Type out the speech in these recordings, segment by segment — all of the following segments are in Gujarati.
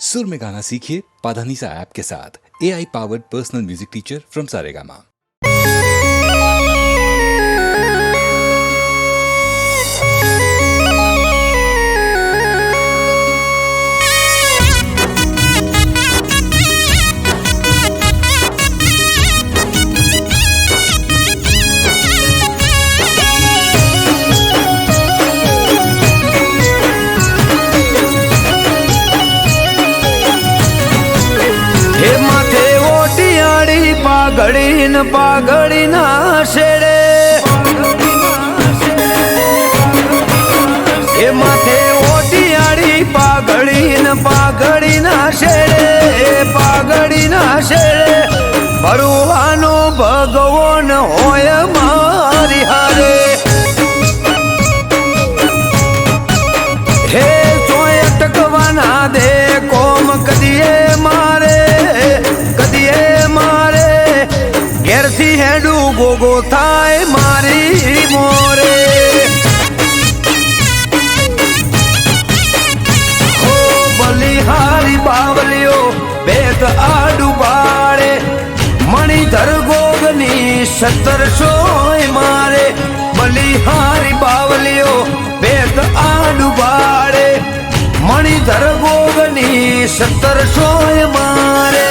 सुर में गाना सीखिए पाधानीसा ऐप के साथ। AI powered personal music teacher from Saregama. हे माथे ओटियाड़ी पागड़ी ना शेड़े, हे माथे ओटियाड़ी पागड़ी ना शेड़े भरुवानो भगवान होय मारी हारे। हे सोय अटकवाना दे कोम कदिए मारे घेरती हेडू गोगो थाय मारी मोरे। हो बलिहारी बावलियो बेत आडू बाड़े मणिधर गोगनी 1700 मारे। बलिहारी बावलियो बेत आडू बाड़े मणिधर गोगनी 1700 मारे।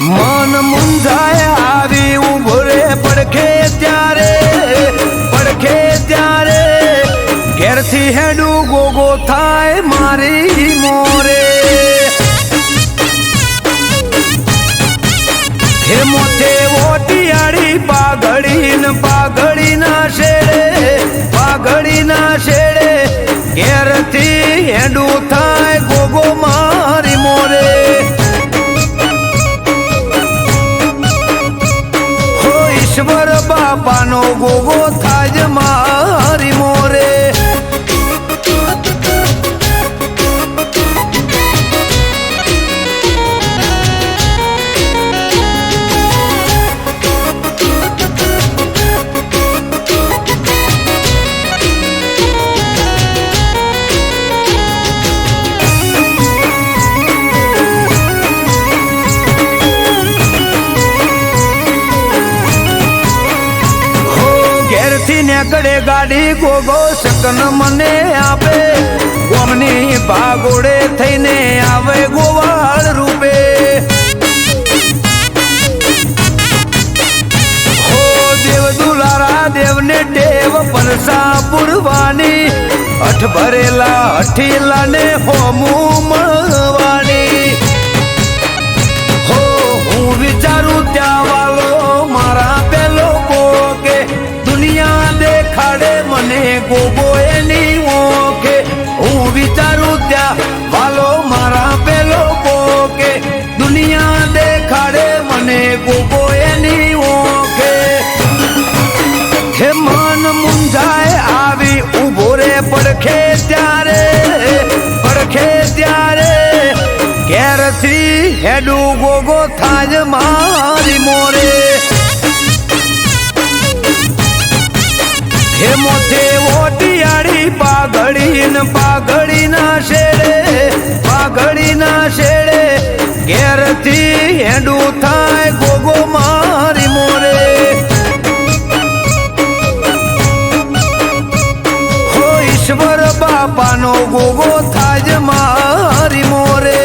मन मुंझाया आवी उभरे पड़खे त्यारे घेर थी हेडू गोगो थाय मारी मोरे। हे मोथे ओटियाड़ी पागड़ी ना शेड़े घेर थी हेडू थाय गोगो मारी मोरे। ईश्वर बापानो गोगो थाज मारी मोरे। નેકડે ગાડી ગોગો શકન મને આપે ગોમની ભાગોડે થઈને આવે ગોવાળ રૂપે। હો દેવ દુલારા દેવને ટેવ પરસા પુરવાની અઠ ભરેલા અઠીલા ને હોમું મળવાની। હો હું વિચારું ત્યાં વાલો મારા પેલો કોકે दुनिया देखाड़े मने गोगो एनी ओके। हूँ विचारू त्या वालो मारा पेलो कोके दुनिया देखाड़े मने गोगो एनी ओके। हे मन मुंझाए आवी उभोरे पड़खे त्यारे घेर थी हेडू गोगो थाज मारी मोरे। हे मोथे ओटियाड़ी पागड़ी ना शेड़े घेर थी हेडू थाय गोगो मारी मोरे। हो ईश्वर बापानो गोगो थाज मारी मोरे।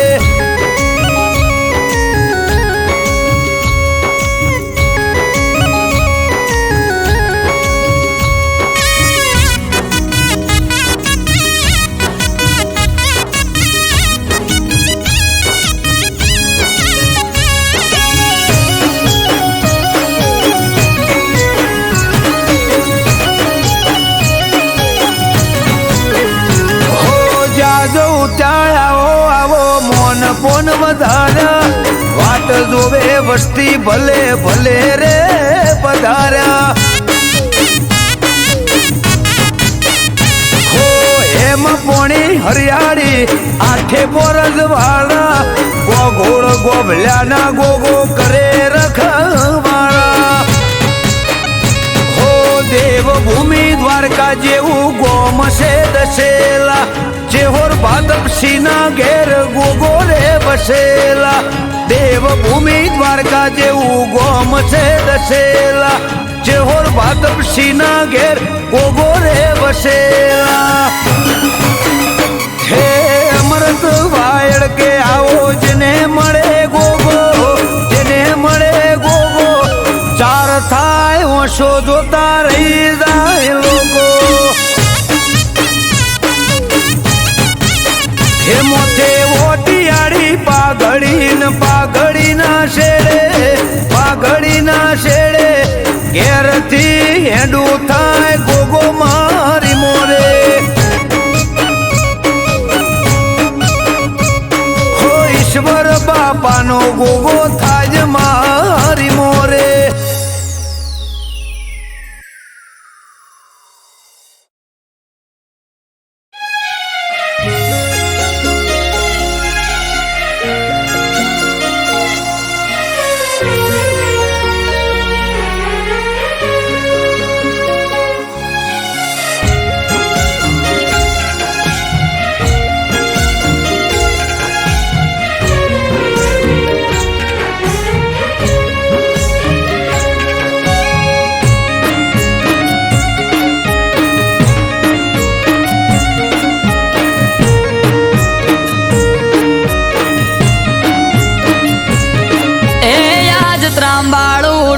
પોન વધાર્યા વાટ જોવે વસ્તી ભલે ભલે રે પધાર્યા। હો હેમ પોણી હરિયાળી આઠે બોરજ વાળા ગોગોળ ગોભલ્યા ના ગોગો કરે રખવાળા। હો દેવભૂમિ દ્વારકા જેવું ગોમ છે દશેલા ચેહોર ભાદપ સિંહના ઘેર વસેલા દેવભૂમિ દ્વારકા જેવું ગોમ છે દસેલા ચેહોર ભાગવસિંહ ના ઘેર ગોગો રે વસેલા હે અમૃત વાયડ કે આવો જેને મળે ગોગો જેને મળે ગોગો ચાર થાય ઓછો જોતા રહી જાય લોકો હે મોથે ઓટિયાળી પાઘડી ના શેડે ઘેરથી હેડું થાય ગોગો મારી મોરે હો ઈશ્વર બાપાનો ગોગો થાય મારી મોરે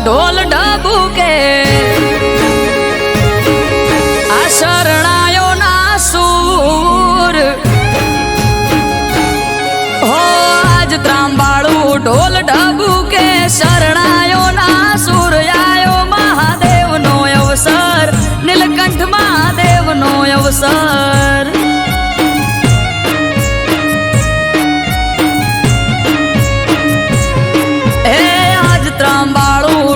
ઢોલ ઢબુકે આ શરણાયો ના સૂર હો આજ ત્રાંબાળું ઢોલ ઢબુકે શરણાયો ના સૂર આયો મહાદેવનો અવસર નીલકંઠ મહાદેવનો અવસર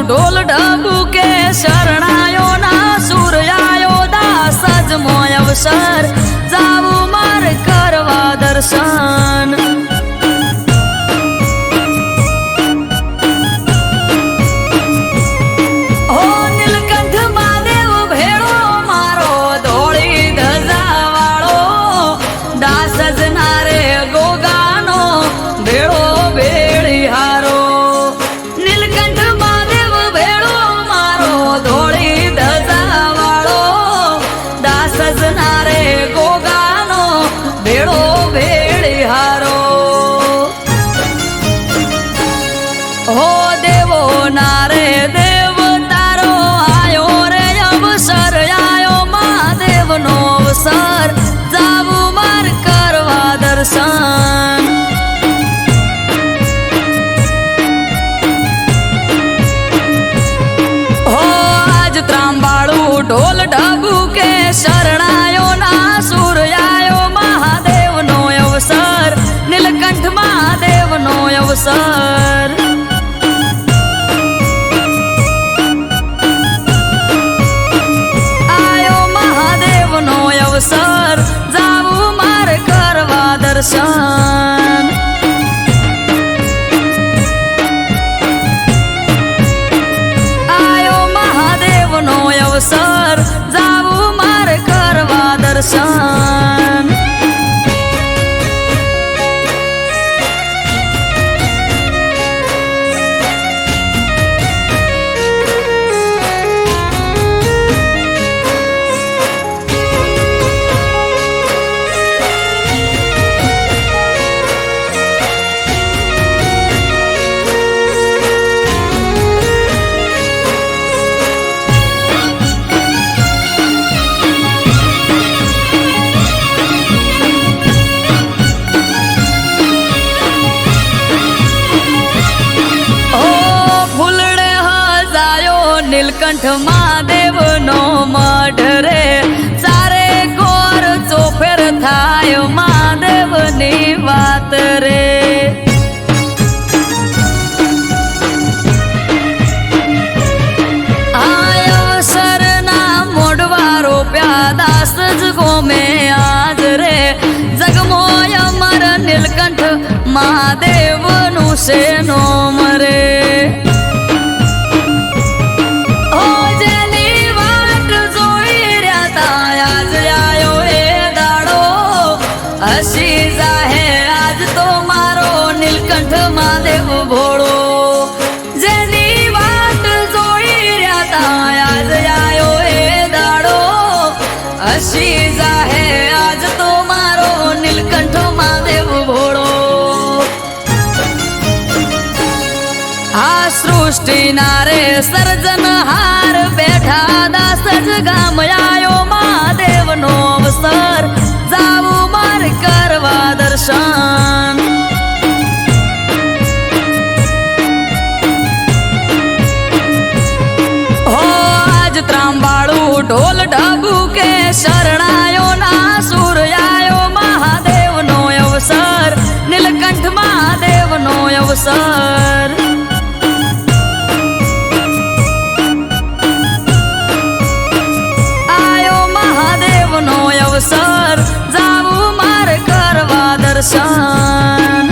ઢોલ ઢબુકે શરણાયો ના સૂર્યાયો દાસ જ મોય અવસર જાવું માર કરવા દર્શન હો નીલકંઠ મહાદેવ ભેળો મારો ધોળી ધજા વાળો દાસ જ નારે ગોગાનો ભેળો ભેળી હારો હો દેવો નારે દેવ તારો આયો રે અવસર આયો મહાદેવનો અવસર જાવું માર કરવા દર્શન હો આજ ત્રાંબાળું ઢોલ ઢબુકે શરણાયો ના સૂર આયો મહાદેવનો અવસર નીલકંઠ મહાદેવનો અવસર અવસર જાવું માર કરવા દર્શન આયો મહાદેવનો અવસર જાવું માર કરવા દર્શન નીલકંઠ મહાદેવનો મઢ રે ચારે કોર ચોફેર થાય મહાદેવની વાત રે અવસરના મોઢવા રોપ્યા દાસ જ ગોમે આજ રે જગમોય અમર નીલકંઠ મહાદેવનું છે નોમ રે હસી જાહે આજ તો મારો નીલકંઠ સૃષ્ટિ નારે સર્જનહાર બેઠા દાસ જ ગામ આયો મહાદેવનો અવસર જાવું મારે કરવા દર્શન હો આજ ત્રાંબાળું ઢોલ ઢબુ કે શરણાયો ના સુર આયો મહાદેવનો અવસર નીલકંઠ મહાદેવનો અવસર આયો મહાદેવનો અવસર જાવું મારે કરવા દર્શન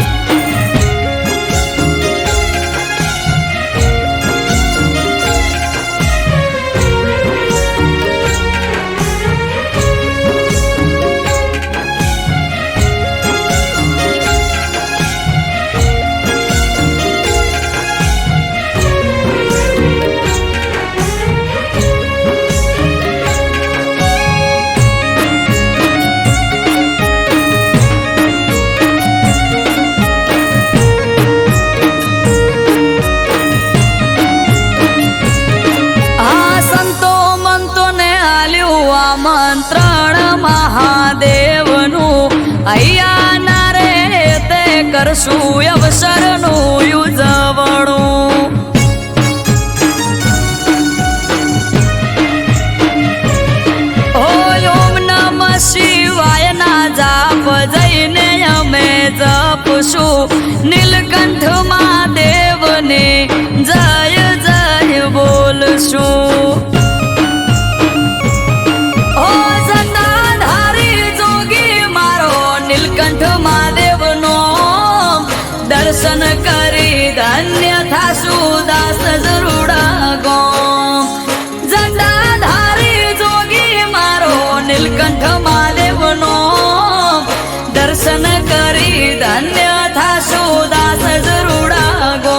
આમંત્રણ મહાદેવનું અહીંયા ના રે તે કરશું અવસરનું ઉજવણું ઓમ નમઃ શિવાય ના જાપ જઈને અમે જપશું નીલકંઠ મહાદેવને જય જય બોલશું દર્શન કરી ધન્ય થાશું દાસ જરૂડા ગો જટાધારી જોગી મારો નીલકંઠ મહાદેવનો દર્શન કરી ધન્ય થાશું દાસ જરૂડા ગો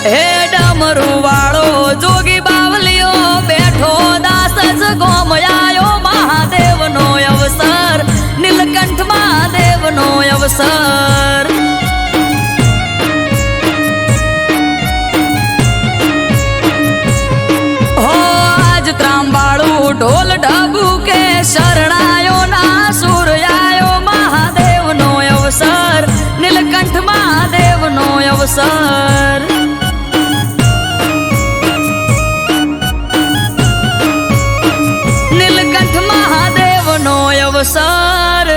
હે ડમરુ વાળો જોગી બાવલીઓ બેઠો દાસ જ ગોમ આયો મહાદેવનો અવસર નીલકંઠ મહાદેવનો અવસર હો આજ ત્રાંબાળું ઢોલ ઢબુ કે શરણાયો ના સુર આયો મહાદેવનો અવસર નીલકંઠ મહાદેવનો અવસર નીલકંઠ મહાદેવનો અવસર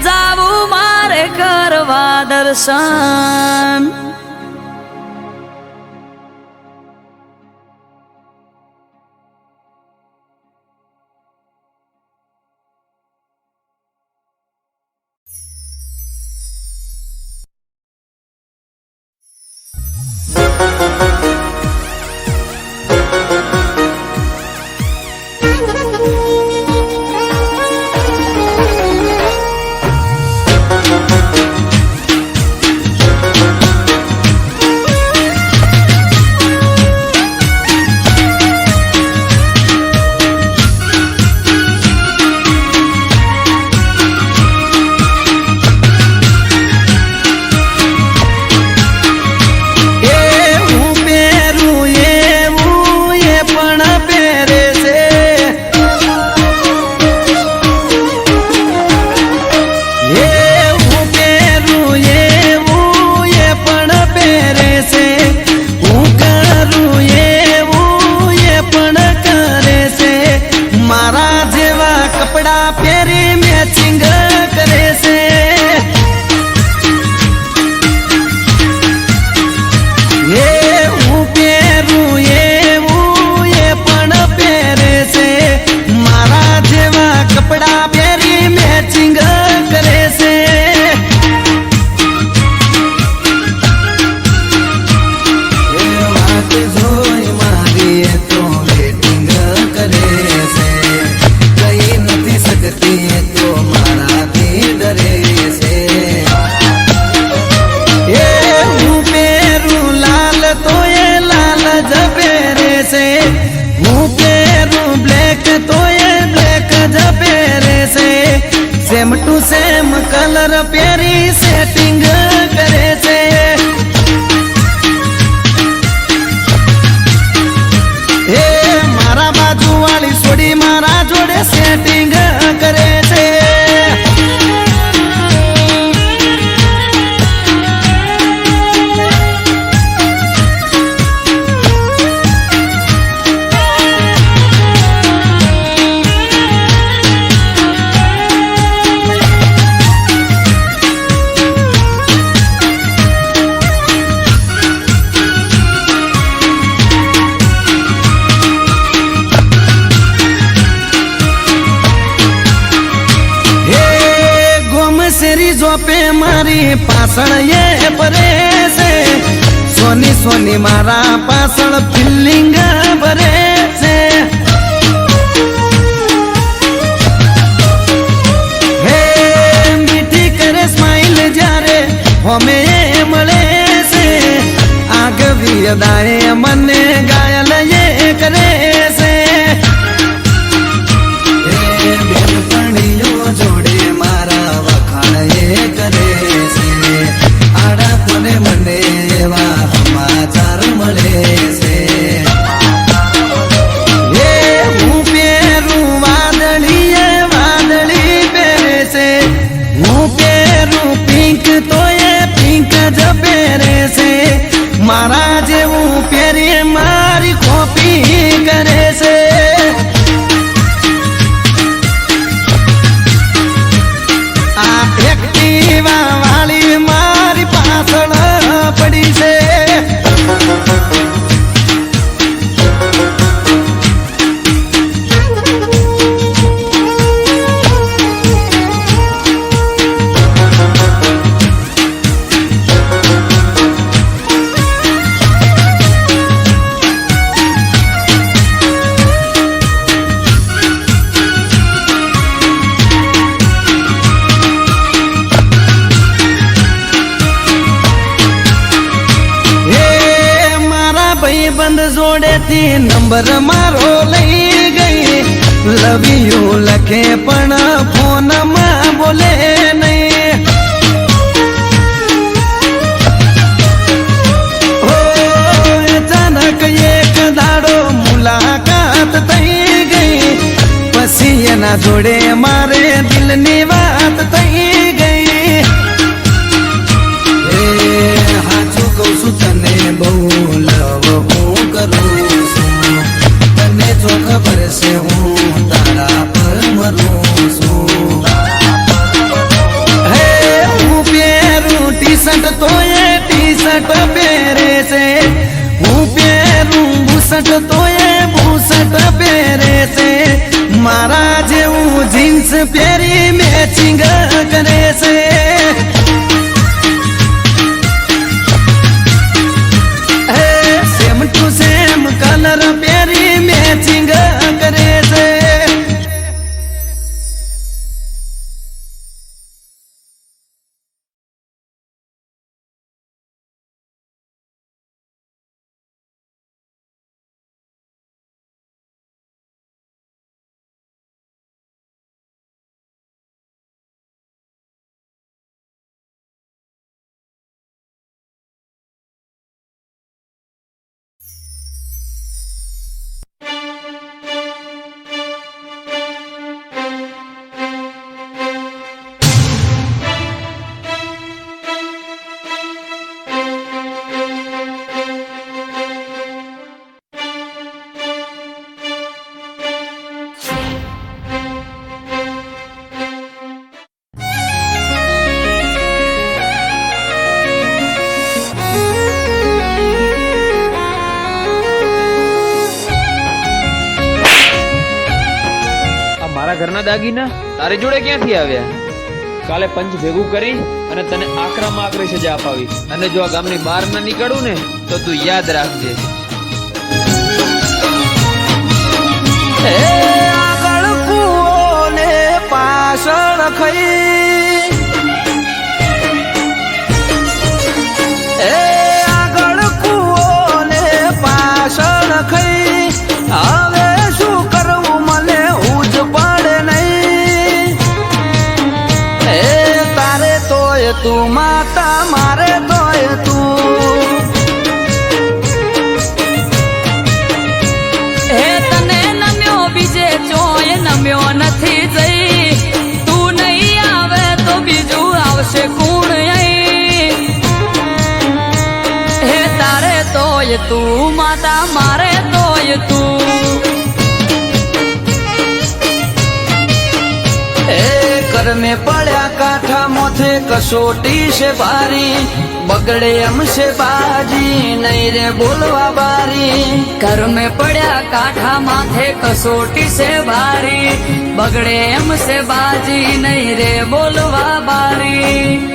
જાવું મારે કરવા દર્શન सेम टू सेम कलर प्यारी सेटिंग करे से ચોપે મારી પાછળ એ ભરે છે, સોની સોની મારા પાછળ ફિલિંગ ભરે છે. હે મીઠી કરે સ્માઈલ જ્યારે હોમે મળે છે, આગવી અદાએ મને ઘાયલ એ કરે છે. બેનપણીઓ જોડે મારા વખાણ એ કરે છે, આડા કોને મને એવા સમાચાર મળે છે. એ હું પહેરું વાદળી એ વાદળી પહેરે છે, હું પહેરું પિંક તો એ પિંક જ પહેરે છે. મારા જેવું પહેરી મારી કોપી કરે છે. આ એક્ટિવા વાળી મારી પાછળ પડી છે. બંધ જોડેથી નંબર મારો લઈ ગઈ, લવ યુ લખે પણ ફોનમાં બોલે નહીં. હો અચાનક એક દાડો મુલાકાત થઈ ગઈ, પછી એના જોડે મારે દિલની વાત થઈ ગઈ. હાચું કહું છું તને બહુ લવ હું કરું છું, તને જો ખબર છે હું તારા પર મરું છું. હે હું પહેરું ટી શર્ટ તો એ ટી શર્ટ પહેરે છે, હું પહેરું બુશર્ટ તો એ બુશર્ટ પહેરે છે. મારા જેવું જીન્સ પહેરી મેચિંગ કરે છે. સેમ ટુ સેમ કલર પહેરી મેચિંગ કરે છે. મારા ઘરના દાગીના તારી જોડે ક્યાંથી આવ્યા? કાલે પંચ ભેગું કરી અને તને આકરામાં આકરી સજા અપાવી, અને જો આ ગામની બહાર ના નીકળું ને તો તું યાદ રાખજે. આગળ કૂવો ને પાછળ ખઈ, આગળ કૂવો ને પાછળ ખઈ, હવે શું કરવું મને ઉજ પડે નહીં. તારે તોય તું માતા, મારે તોય તું. હે તને નમ્યો બીજે ચોય નમ્યો નથી જઈ, તું નહીં આવે તો બીજું આવશે કોણ અહીં. હે તારે તોય તું માતા, મારે તોય તું. ઘર में પડ્યા કાંઠા મોથે કસોટી છે ભારી, બગડે એમ છે બાજી નહીં રે બોલવા બારી. ઘર में પડ્યા કાંઠા માથે કસોટી છે ભારી, બગડે એમ છે બાજી નહીં રે બોલવા બારી.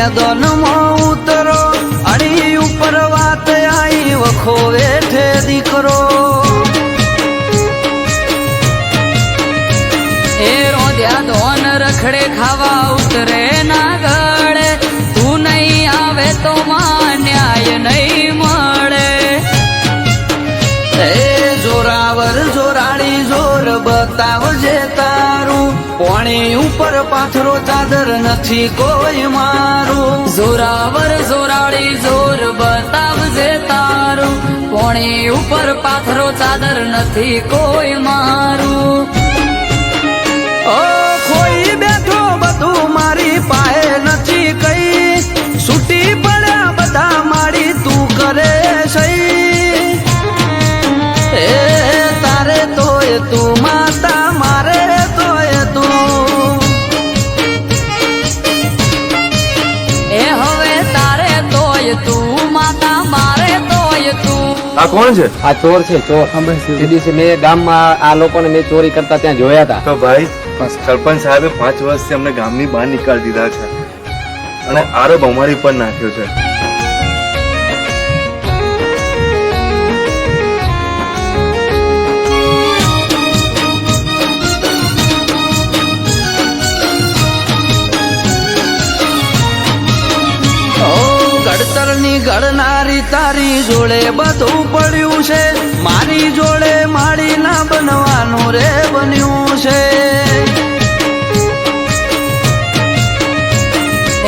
મેદાનમાં ઉતરો અડી ઉપર વાત આઈ વખો વેઠે દીકરો એ રોધ્યા ધોન રખડે ખાવા ઉતરે ના ગળે તું નહીં આવે તો માં ન્યાય નહીં મળે એ જોરાવર જોરાડી જોર બતાવજે તારું પાણી ઉપર પાથરો ચાદર નથી કોઈ મારું જોરાવર જોરાડી જોર બતાવજે તારું પોણી ઉપર પાથરો ચાદર નથી કોઈ મારું ઓ કોઈ બેઠો બધું મારી પાસે નથી કઈ છૂટી પડ્યા બધા મારી તું કરે સહી એ તારે તોય તું માતા મારે તોય તું એ હવે તારે તોય તું માતા મારે તોય તું આ કોણ છે? આ ચોર છે ચોર તે દિવસે મેં ગામમાં આ લોકોને મેં ચોરી કરતા ત્યાં જોયા હતા. તો ભાઈ સરપંચ સાહેબે 5 વર્ષથી અમને ગામની બહાર નીકાળી દીધા છે અને આરોપ અમારી પર નાખ્યો છે. ઘડતરની ઘડનારી તારી જોડે બધું પડ્યું છે મારી જોડે માળી ના બનવાનું રે બન્યું છે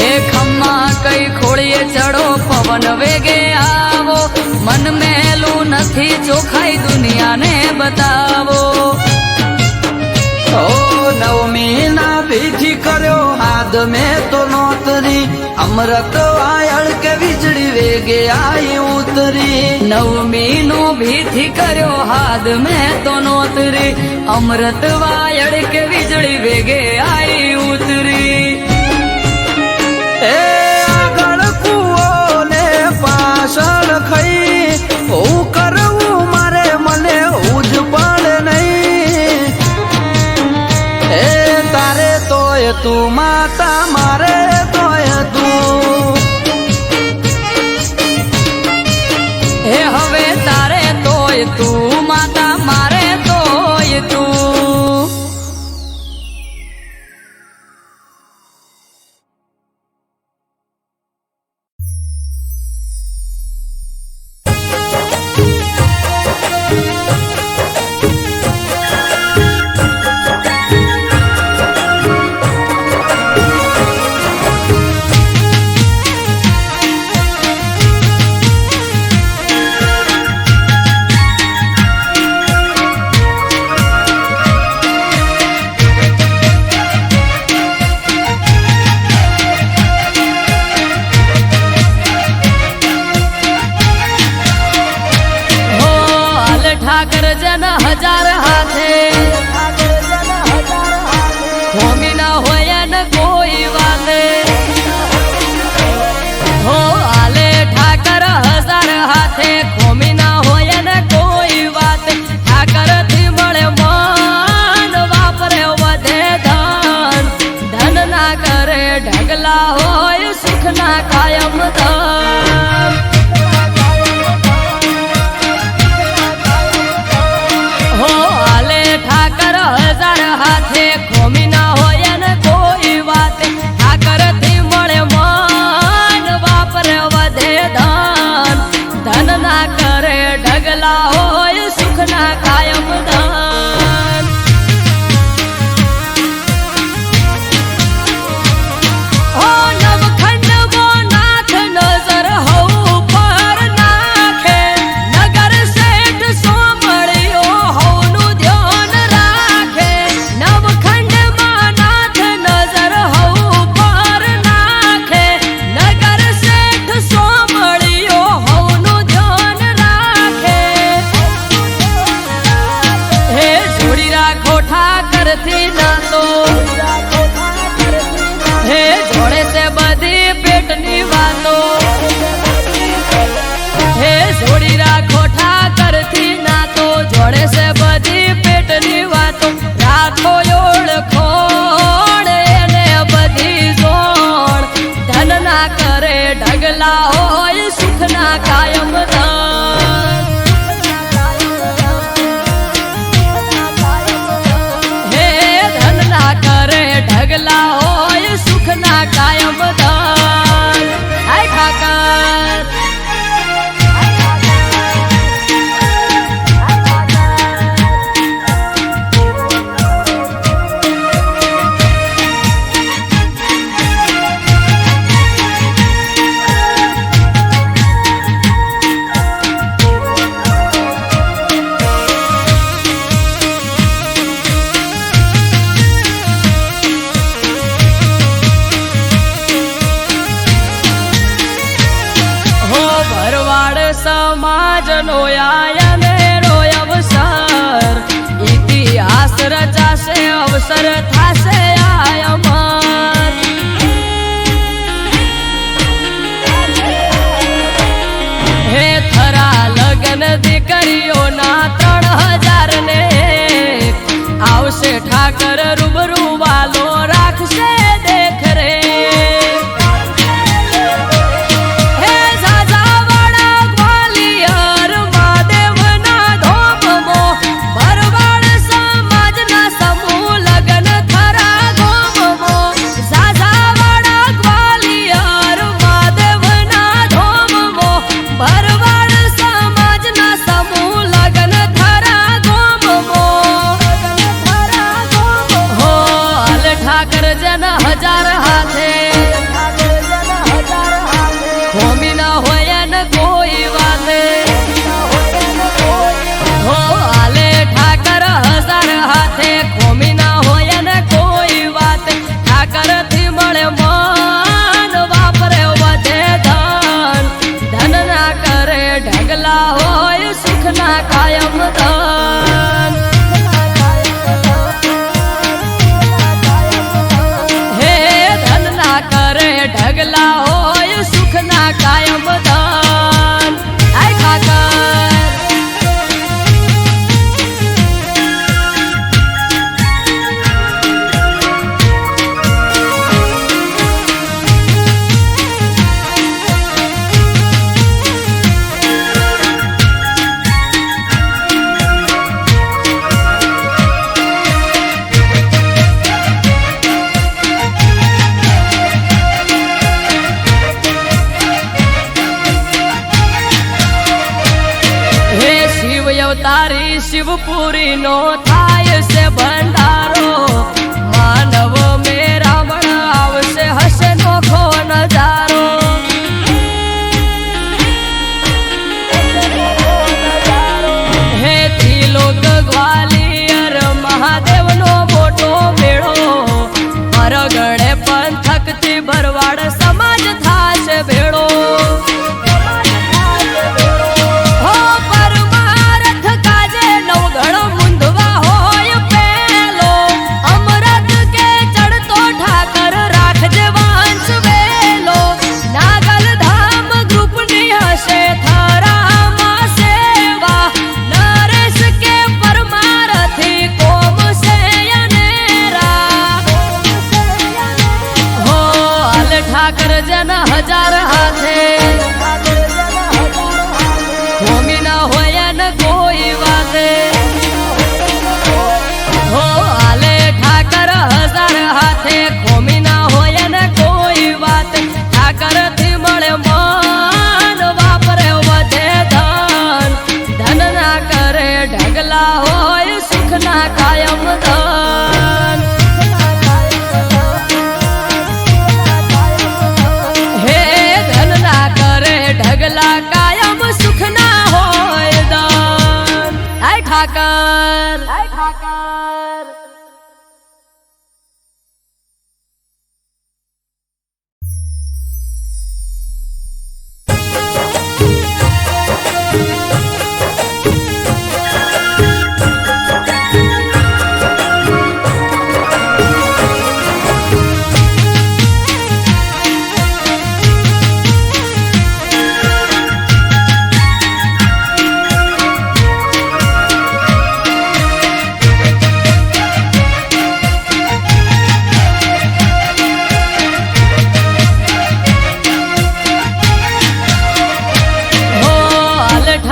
એ ખમ્મા કઈ ખોળીએ ચડો પવન વેગે આવો મન મેલું નથી ચોખાઈ દુનિયાને બતાવો ઓ નવમી ના ભીથી કર્યો હાથ મેં તો નોતરી અમૃત વાયળ કે વીજળી વેગે આઈ ઉતરી નવમી નો ભીથી કર્યો હાથ મેં તો નોતરી અમૃત વાયડ કે વીજળી વેગે આઈ ઉતરી એ આગળ કુવો ને પાછળ ખઈ હું કરવું મારે મને ઉજ પડે નહીં એ તારે તોય તું માતા મારે તોય તું હે હવે તારે તોય તું માતા મારે તોય તું ઠાકર જન હજાર હાથે હોમી ના હોય ને કોઈ વાતે હો આલે ઠાકર હજાર હાથે ખોમી ના હોય ને કોઈ વાત ઠાકર થી મળે મન વાપરે વધે ધન ધન ના કરે ઢગલા હોય સુખ ના કાયમ ધન હો આલે ઠાકર હજાર હાથે ખોમી ના હોય ને કોઈ વાત ઠાકર થી મળે મન વાપરે વધે ધન ધન ના કરે ઢગલા હોય સુખ ના કાયમ ધન હો નવખંડ મો નાથ નજર હઉ પર નાખે નગર શેઠ સોમળિયો હઉનું ધ્યાન રાખે નવખંડ માં નાથ નજર હઉ પર નાખે નગર શેઠ સોમળિયો હઉનું ધ્યાન રાખે સુખના કાયમ ધન હે ધનના કરે ઢગલા હોય સુખના કાયમ ધન હાય ઠાકર સમાજનો આયનેરો અવસર ઇતિહાસ રચાશે અવસર થાશે આયમન હે થરા લગન દીકરીઓના 3000 ને આવશે ઠાકર રૂબરૂ વાલો રાખશે દેખ રે હજાર હાથે ખોમી ના હોય ને કોઈ વાતે હો હાલે ઠાકર 1000 હાથે ખોમી ના હોય ને કોઈ વાતે ઠાકર થી મળે મન વાપરે વધે ધન ધન ના કરે ઢગલા હોય સુખ ના કાયમ ધન ઢગલા હોય સુખના કાયમ ધન આય ઠાકર તારી શિવપુરી નો થાય છે ભંડારો માનવ મેરામણ આવશે હશે નોખો નજારો હે ત્રિલોક ગ્વાલિયર મહાદેવ નો મોટો મેળો પરગણે પંથક થી ભરવાડ સમાજ થાશે ભેળો ઠાકર જન 1000 હાથે ખોમી ના હોય ને કોઈ વાતે હો હાલે ઠાકર 1000 હાથે ખોમી ના હોય ને કોઈ વાતે ઠાકર થી મળે મન વાપરે વધે ધન ધન ના કરે ઢગલા હોય સુખ ના કાયમ ધન ઢગલા કાયમ સુખ ના હોય દાન આય ઠાકર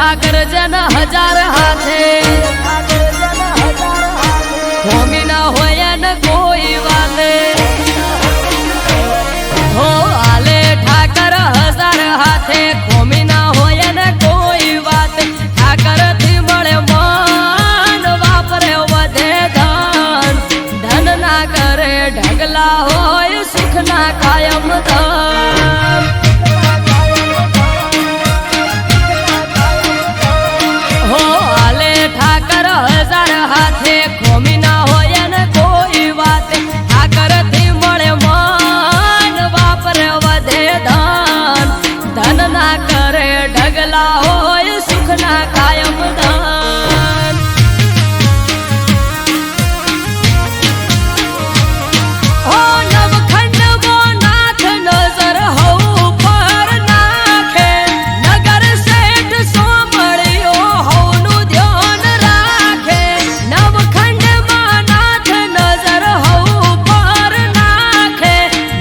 ઠાકર જન હજાર હાથે હોમી ના હોય ને કોઈ વાલે હો આલે ઠાકર હજાર હાથે હોમી ના હોય ને કોઈ વાત ઠાકર થી મળે મન વાપરે વધે ધન ધન ના કરે ઢગલા હોય સુખ ના કાયમ ધન હો આલે ઠાકર હજાર હાથે ખોમી ના હોય ને કોઈ વાત ઠાકર થી મળે મન વાપરે વધે ધન ધન ના કરે ઢગલા હોય સુખ ના કાયમ ધન હો નવખંડ મો નાથ નજર હઉ પર નાખે નગર શેઠ સોમળિયો હઉનું ધ્યાન રાખે નવખંડ માં નાથ નજર હઉ પર નાખે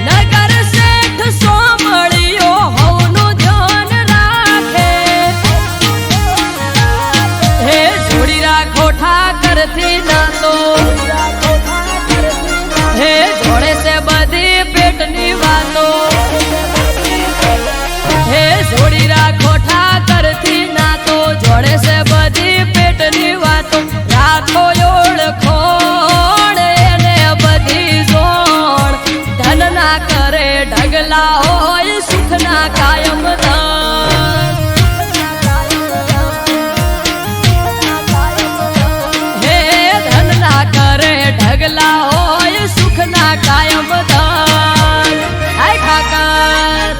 નગર શેઠ સોમળિયો હઉનું ધ્યાન રાખે હે જોડી રાખો ઠાકર થી ના તો હે જોડે છે બધી પેટની વાતો હે જોડી રાખો ઠાકર થી ના તો જોડે છે બધી પેટની વાતો રાખો ઓળખોણ એને બધી જોણ ધન ના કરે ઢગલા હોય સુખ ના કાયમ ધન હે ધન ના કરે ઢગલા હોય સુખ ના કાયમ ધન હાય ઠાકર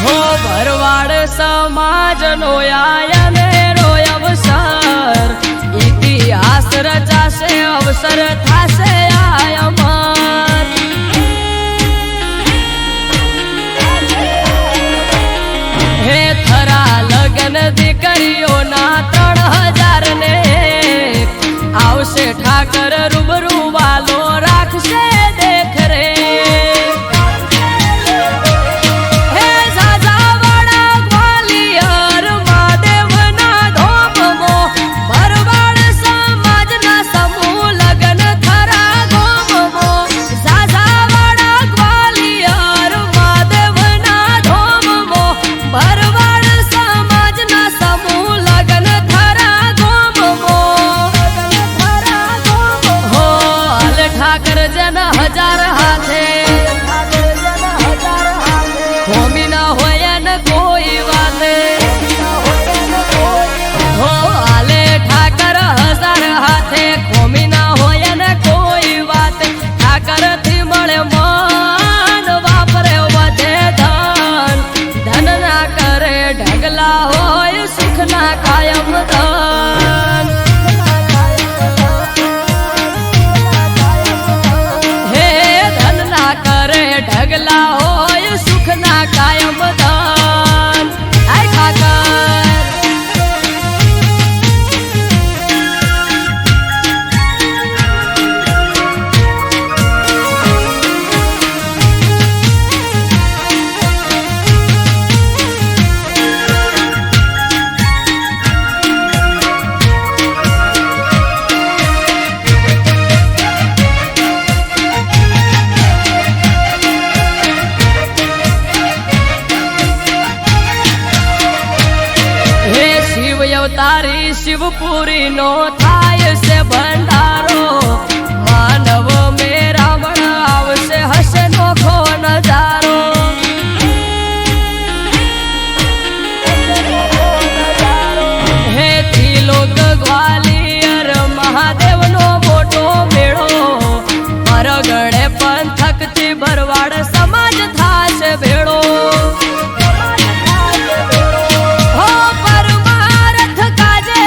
હો ભરવાડ સમાજ નો આયને રોય અવસર ઇતિહાસ રચાશે અવસર થાશે આયમર હે થરા લગન દીકરીઓના 3000 ને આવશે ઠાકર રૂબરૂ વાલો રાખશે દેખ રે હે ઝાઝાવાડા ગ્વાલિયર મહાદેવના ધોમમો ભરવાડ સમાજના સમૂહ લગન થરા ગોમમો ઝાઝાવાડા ગ્વાલિયર મહાદેવના ધોમમો ભરવાડ સમાજના સમૂહ લગન થરા ગોમમો હો આલે ઠાકર જન હજાર હાથે હોમી ના હોય ને કોઈ વાલે હો આલે ઠાકર હજાર હાથે હોમી ના હોય ને કોઈ વાત ઠાકર થી મળે મન વાપરે વધે ધન ધન ના કરે ઢગલા હોય સુખ ના કાયમ ધન હે ધન ના કરે ઢગલા હોય સુખ ના કાયમ ધન હાય ઠાકર હે શિવ અવતારી શિવપુરી નો થાય છે ભંડારો માનવ મેરામણ આવશે હશે નોખો નજારો હે ત્રિલોક ગ્વાલિયર મહાદેવ નો મોટો મેળો પરગડે પંથક થી ભરવાડ સમાજ થાશે ભેળો હો પરમારથ કાજે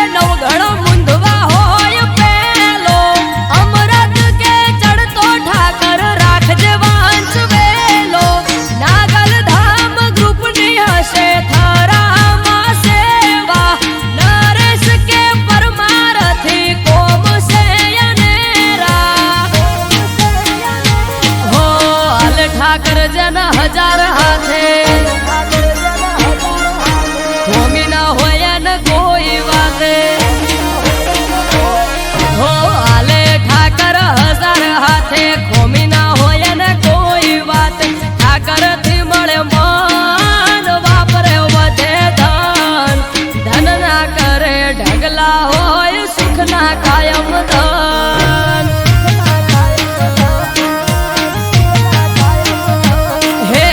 ઠાકર થી મળે મન વાપરે વધે ધન ધન ના કરે ઢગલા હોય સુખ ના કાયમ ધન હે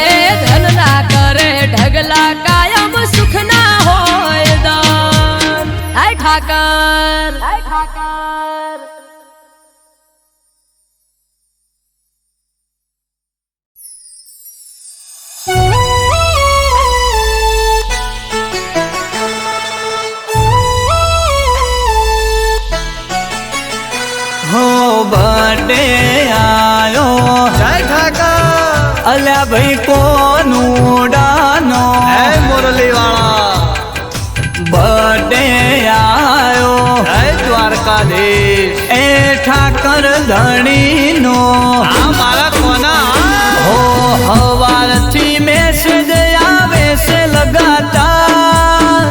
ધન ના કરે ઢગલા કાયમ સુખ ના હોય ધન હાય ઠાકર હો બર્થડે આયો જય ઠાકર અલ્યા ભાઈ કોનું ડાનો હે મુરલી વાળા બર્થડે આયો હે દ્વારકાધીશ એ ઠાકર ધણીનો આ મારા કોના હો હવારથી મેસેજ આવે છે લગાતાર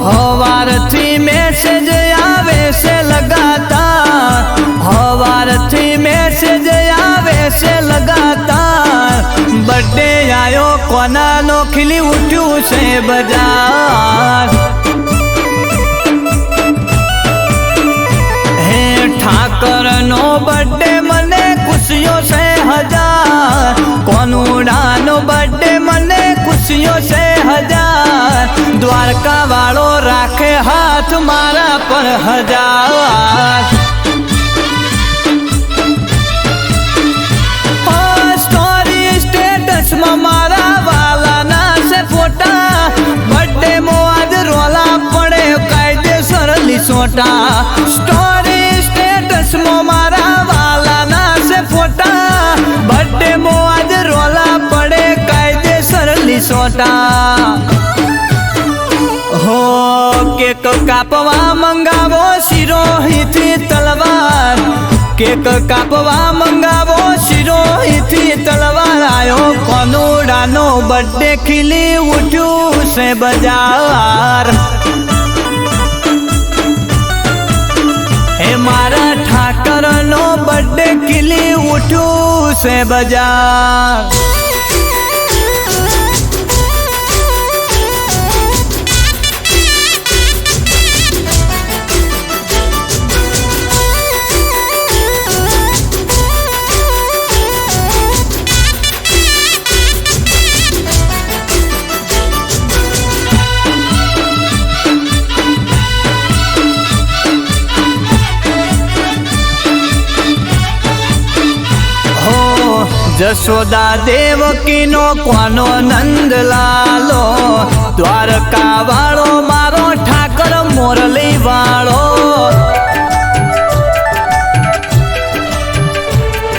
હવારથી મેસેજ આવે છે લગાતાર હવારથી મેસેજ આવે છે લગાતાર બર્થડે આયો કોનાનો ખીલી ઉઠ્યું છે બજાર હે ઠાકરનો બર્થડે મને ખુશીઓ છે હજાર કોનુડાનો બર્થડે મને ખુશીઓ છે હજાર દ્વારકા વાળો રાખે હાથ મારા પર હજાર સ્ટોરી સ્ટેટસમાં મારા વાલાના છે ફોટા બર્થડે મોજ રોલા પડે કાયદેસર લીસોટા સ્ટોરી સ્ટેટસમાં મારા વાલાના છે ફોટા બર્થડે મોજ રોલા પડે કાયદેસર લીસોટા હો કેક કાપવા મંગાવો શિરોહીથી તલવાર કેક કાપવા મંગાવો શિરોહીથી તલવાર આયો કોનુડાનો બર્થડે ખીલી ઉઠ્યું છે બજાર હે મારા ઠાકરનો બર્થડે ખીલી ઉઠ્યું છે બજાર જશોદા દેવકીનો કોનો નંદ લાલો દ્વારકા વાળો મારો ઠાકર મોરલી વાળો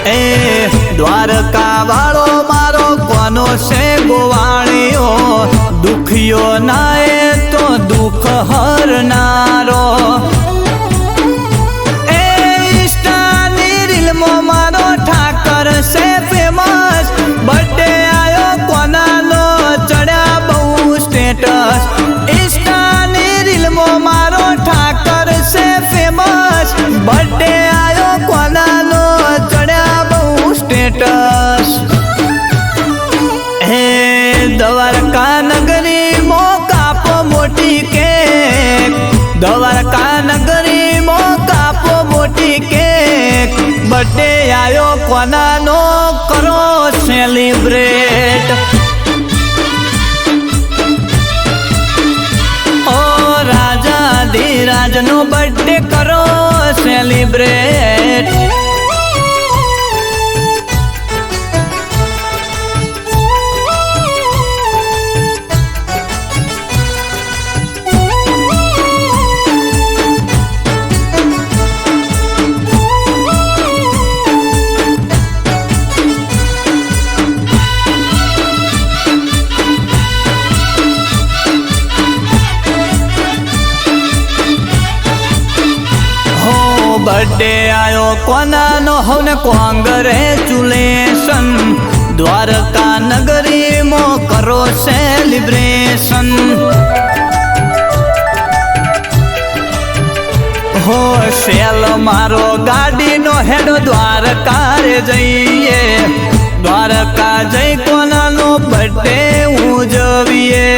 એ દ્વારકા વાળો મારો કોનો છે ગોવાળીઓ દુખિયો ના એ તો દુઃખ હરનારો એ ઇન્સ્ટાની રીલમાં મારો ઠાકર છે ફેમસ બર્થડે આયો કોનાનો ચડ્યા બહુ સ્ટેટસ ઇન્સ્ટાની રીલમાં મારો ઠાકર છે ફેમસ બર્થડે આયો કોનાનો ચડ્યા બહુ સ્ટેટસ હે દ્વારકા નગરી મો કાપો મોટી કેક દ્વારકા નગરી મો કાપો મોટી કેક બર્થડે આયો કોનાનો કરો સેલિબ્રેટ ઓ રાજા ધીરાજનો બર્થડે કરો સેલિબ્રેટ બર્થડે આયો કોનાનો હવને કોંગ્રેચ્યુલેશન દ્વારકા નગરીમાં કરો સેલિબ્રેશન હો શેલ મારો ગાડીનો હેડો દ્વારકા રે જઈએ દ્વારકા જઈ કોનાનો બર્થડે ઉજવીએ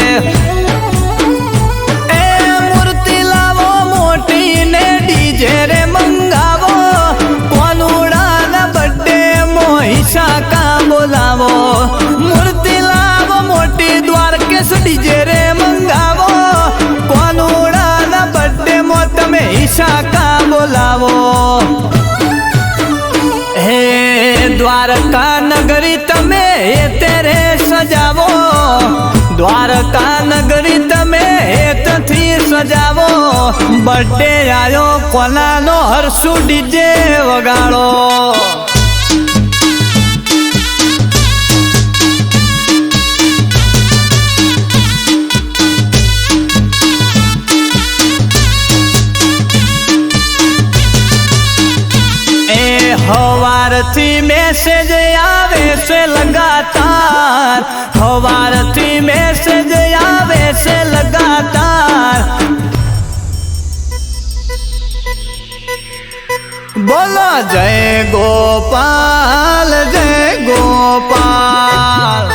એ મૂર્તિ લાવો મોટી ને ડીજે રે મંગાવો કોનુડાના બર્થડે મોહિસા કા બોલાવો મૂર્તિ લાવો મોટી દ્વારકેશ ડીજે રે મંગાવો કોનુડાના બર્થડે મો તમે ઈશા કા બોલાવો હે દ્વારકા નગરી તમે તેરે સજાવો દ્વારકા નગરી તમે હેતથી સજાવો બર્થડે આયો કોનાનો હરસુ ડીજે વગાડો હવારથી મેસેજ આવે છે લગાતાર હવારથી મેસેજ આવે છે લગાતાર બોલો જય ગોપાલ જય ગોપાલ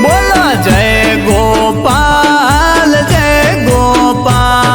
બોલો જય ગોપાલ જય ગોપાલ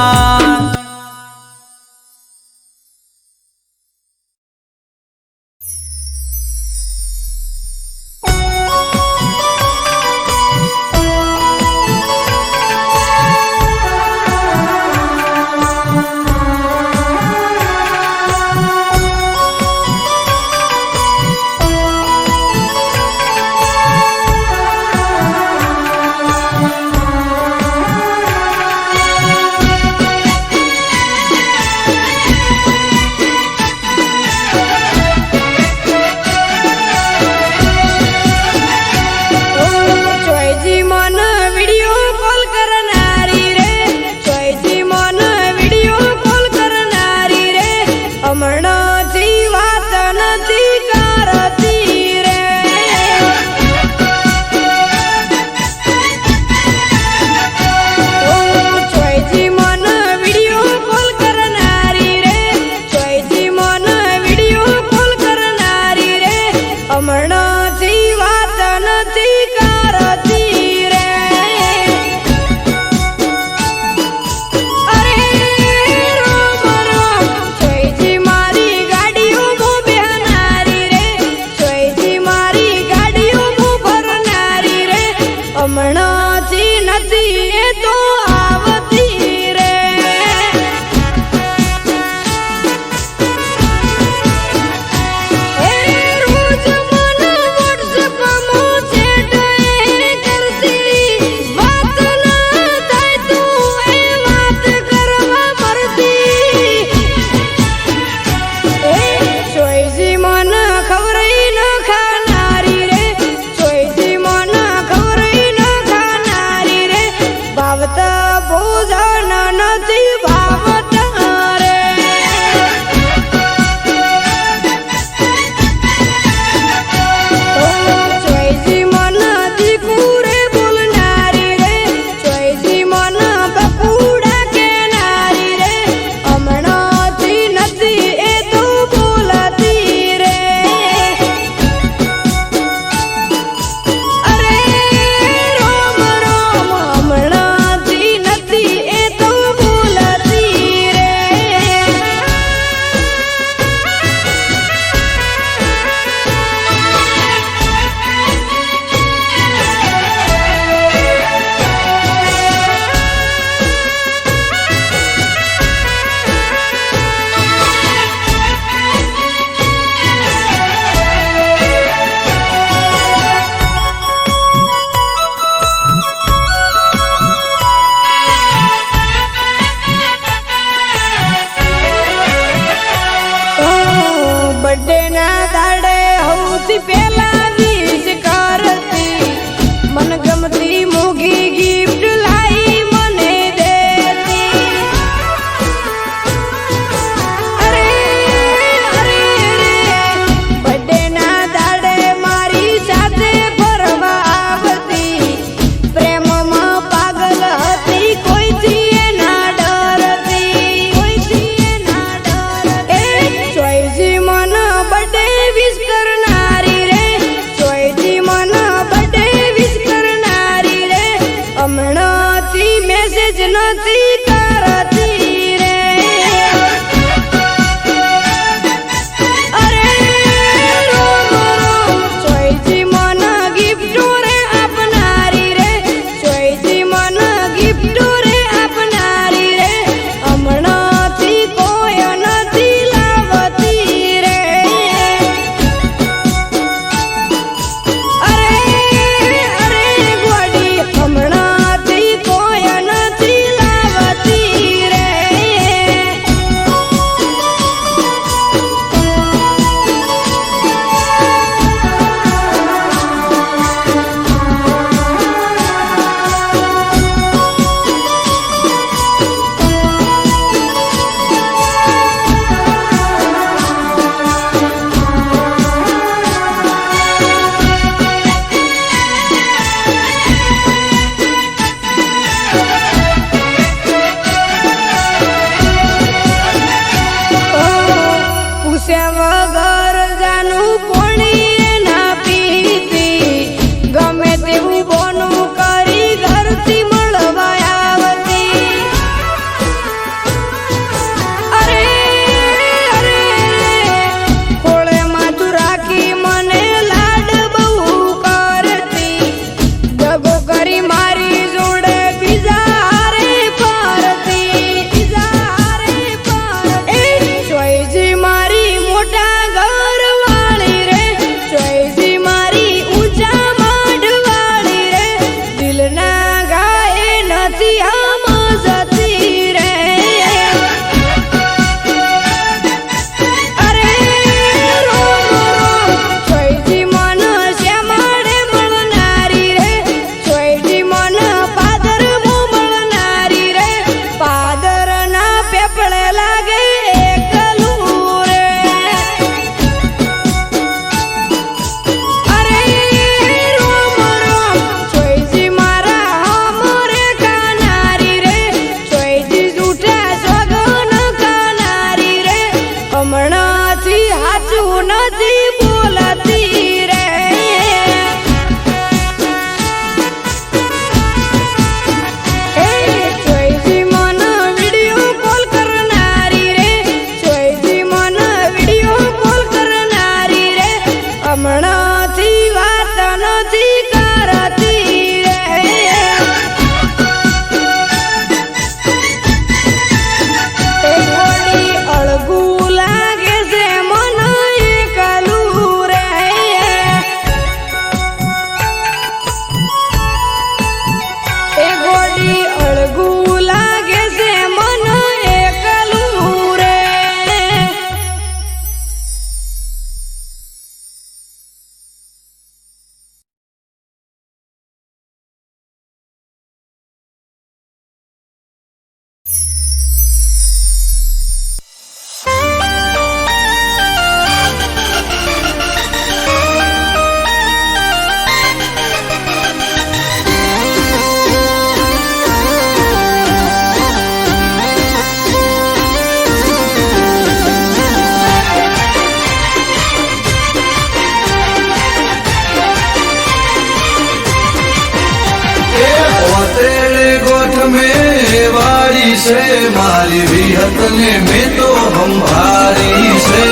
गोठ में वाड़ी से मारी विहत ने में तो हम भारी से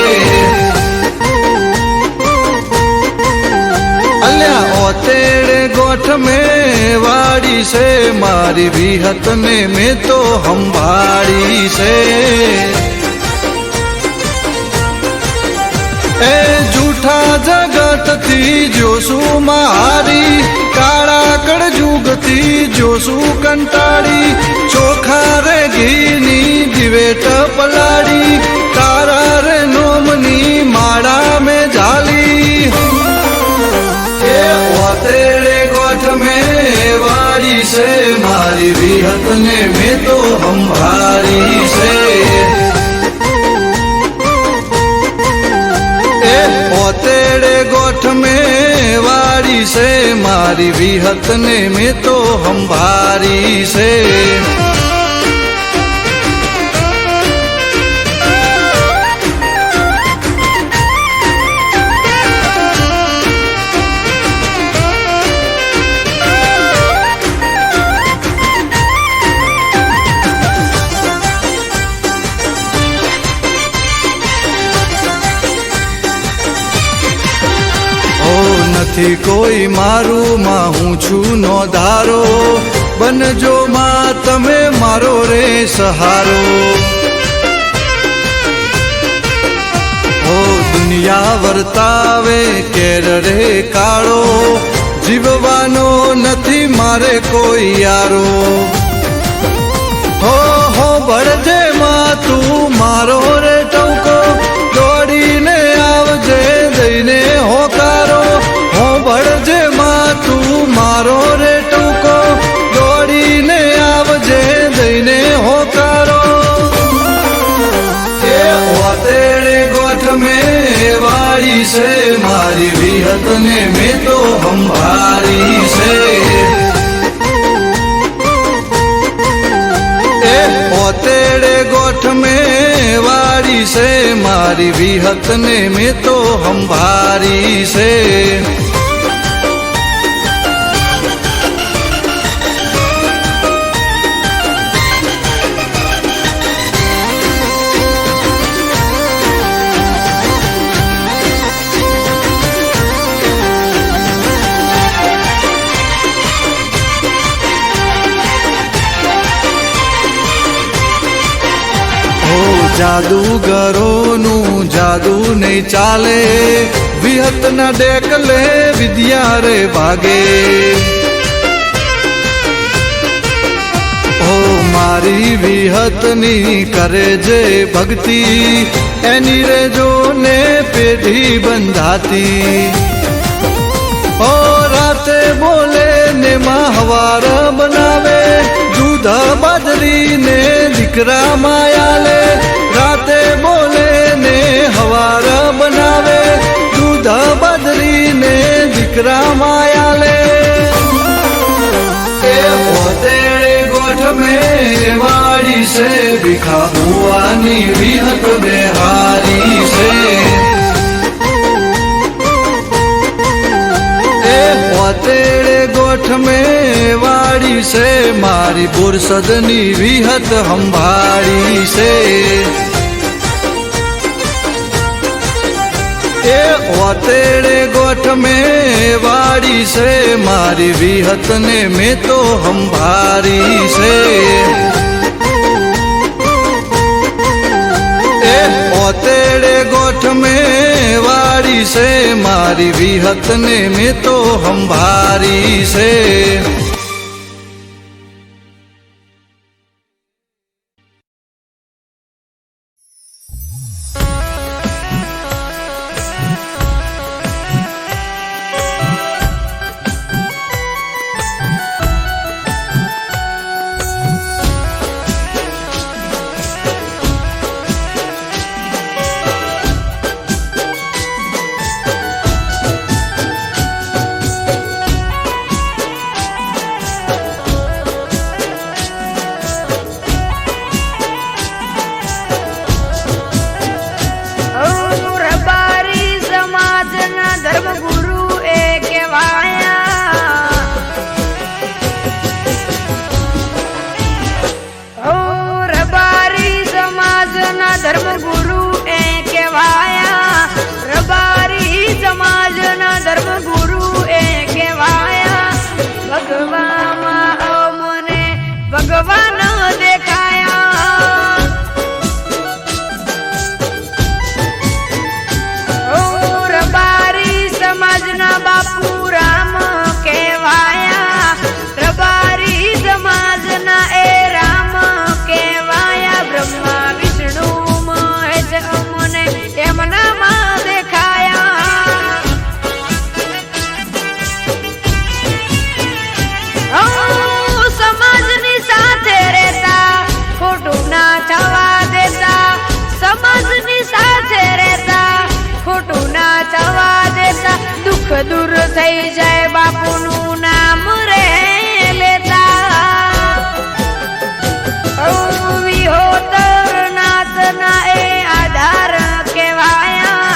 अल्या ओतेड़े गोठ में वाड़ी से मारी विहत ने में तो हम भारी से ए जूठा जगत थी जोसु मारी काड़ा कड़ जुग थी जोसु कंटाड़ी चोखा रे घीनी दिवेट पलाड़ी तारा रे नोमनी माड़ा में झाली ए तेरे गोठ में वारी से मारी विहत ने में तो हम भारी से तेरे गोठ में वारी से मारी विहत ने में तो हम भारी से નથી કોઈ મારું માં હું છું નો ધારો બનજો માં તમે મારો રે સહારો ઓ દુનિયા વર્તાવે કેર રે કાળો જીવવાનો નથી મારે કોઈ યારો હો બળજે માં તું મારો રે ટવકો દોડીને આવજે દઈને હોકારો બળજે માં તું મારો રે ટૂંકો દોડીને આવજે દઈને હોકારો એ તેરે ગોઠ में वाड़ी से मारी विहत ने में तो हम भारी से तेरे गोठ में वाड़ी से मारी विहत ने में तो हम भारी से જાદુગરોનું જાદુ નહીં ચાલે વિહતના ડેકલે વિદ્યા રે ભાગે ઓ મારી વિહતની કરે જે ભક્તિ એની રે જોને પેઢી બંધાતી ઓ રાતે બોલે ને માં હવાર બનાવે દૂધ બાજરી ને દીકરા માયાલે રાતે બોલે ને હવાર બનાવે દૂધ બાજરી ને દીકરા માયાલે તેરે ગોઠ में वाड़ी से बिखा हुआनी विहत बेहारी से तेरे गोठ में वाड़ी से मारी बुरसदनी विहत हम भारी से तेरे गोठ में वाड़ी से मारी विहत ने में तो हम भारी से तेरे गोठ में वाड़ी से मारी विहत ने में तो हम भारी से દૂર થઈ જાય બાપુનું નામ રે લેતા વિહોતર નાથના એ આધાર કહેવાયા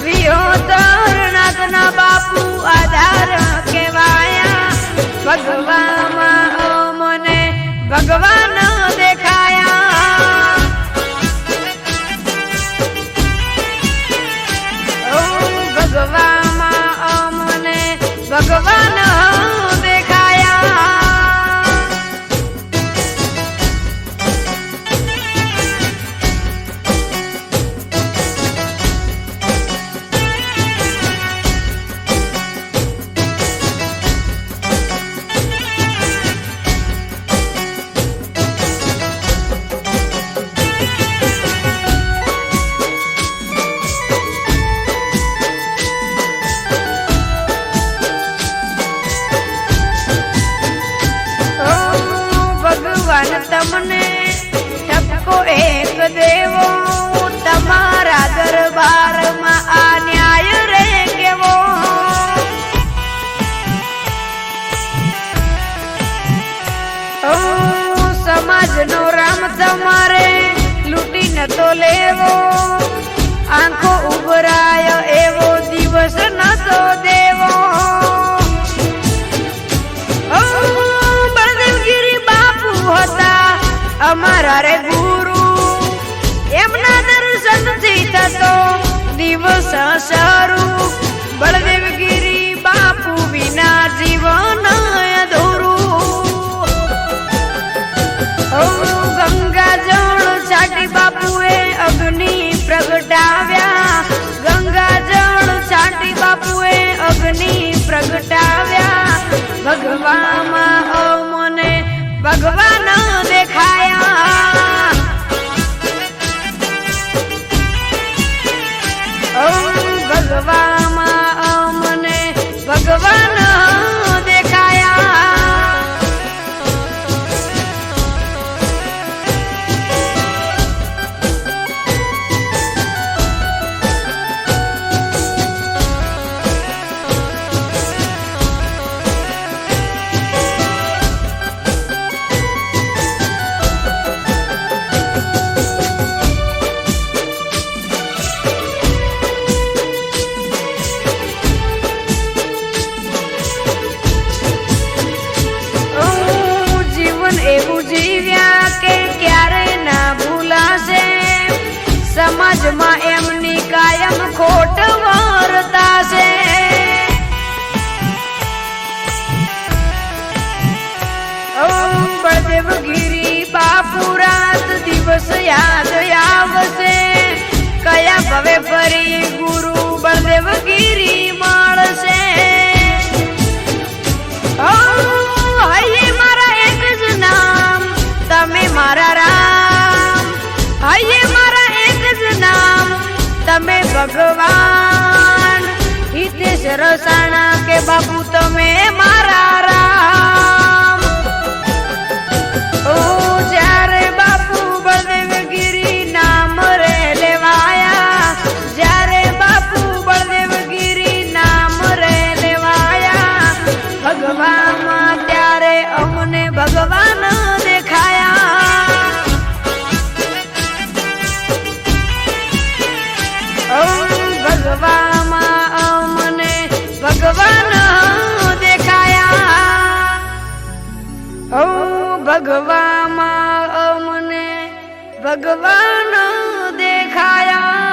વિહોતર નાથના બાપુ આધાર કહેવાયા ભગવામાં મને ભગવાન દેખાયા ભગવામાં મને ભગવાન દેખાયા તમને ઠપકો એક દેવો તમારા દરબારમાં આ ન્યાય રે કેવો સમાજનો રામ તમારે લૂંટીને તો લેવો આંખો ઉભરાય એવો દિવસ નતો દેવો અમારા રે ગુરુ એમના દર્શનથી થતો દિવસ શરૂ બળદેવગીરી બાપુ વિના જીવન અધૂરું ગંગા જળ છાટી બાપુએ અગ્નિ પ્રગટાવ્યા ગંગા જળ છાટી બાપુએ અગ્નિ પ્રગટાવ્યા ભગવામાં મને ભગવાન દેખાયા ભગવામાં મને ભગવાન દેખાયા સમાજમાં એમની કાયમ ખોટ વર્તાશે બળદેવગીરી બાપુ રાત દિવસ યાદ આવશે કયા ભવે ફરી ગુરુ બળદેવગીરી મળશે હૈયે મારા એક જ નામ તમે મારા રામ હૈયે મારા એક જ નામ તમે ભગવાન હિતેશ રસાણા કે બાપુ તમે મારા રામ જ્યારે બાપુ બળદેવગીરી નામ રે લેવાયા જ્યારે બાપુ બળદેવગીરી નામ રે લેવાયા ભગવામાં ત્યારે અમને ભગવાન દેખાયા ભગવામાં મને ભગવાન દેખાયા ભગવામાં મને ભગવાન દેખાયા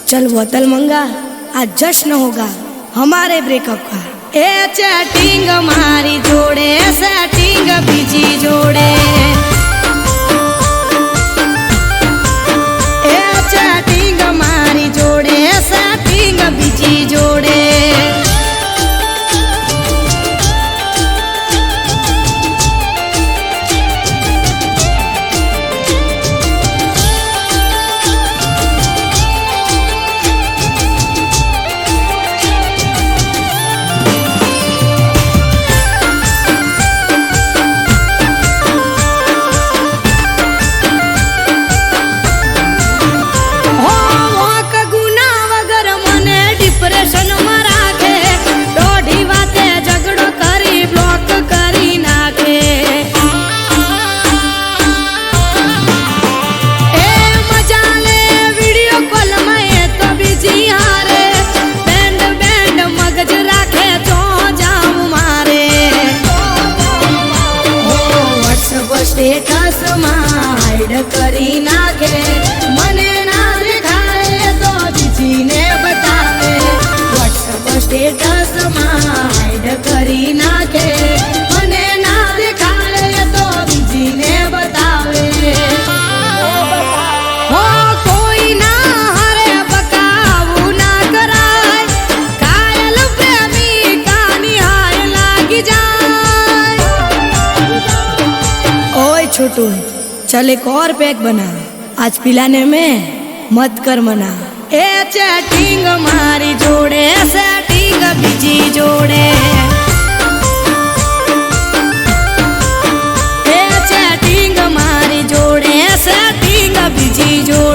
चल बोतल मंगा, आज जश्न होगा हमारे ब्रेकअप का। ए चैटिंग मारी जोड़े सेटिंग बीजी जोड़े, ए चैटिंग मारी जोड़े सेटिंग बीजी जोड़े। स्टेटस हाइड करी नाखे, मने ना दिखाए तो बीजी ने बतावे। व्हाट्सएप स्टेटस हाइड करी नाखे, मने ना दिखाए तो बीजी ने बतावे। हो कोई ना हरे बकाऊ ना कराए, कायल प्रेमी का निहाय लागी जाए। ओए छोटू चल एक और पैक बना, आज पिलाने में मत कर मना। ए चैटिंग मारी जोड़े सेटिंग बीजी जोड़े, ए चैटिंग मारी जोड़े सेटिंग बीजी जोड़े।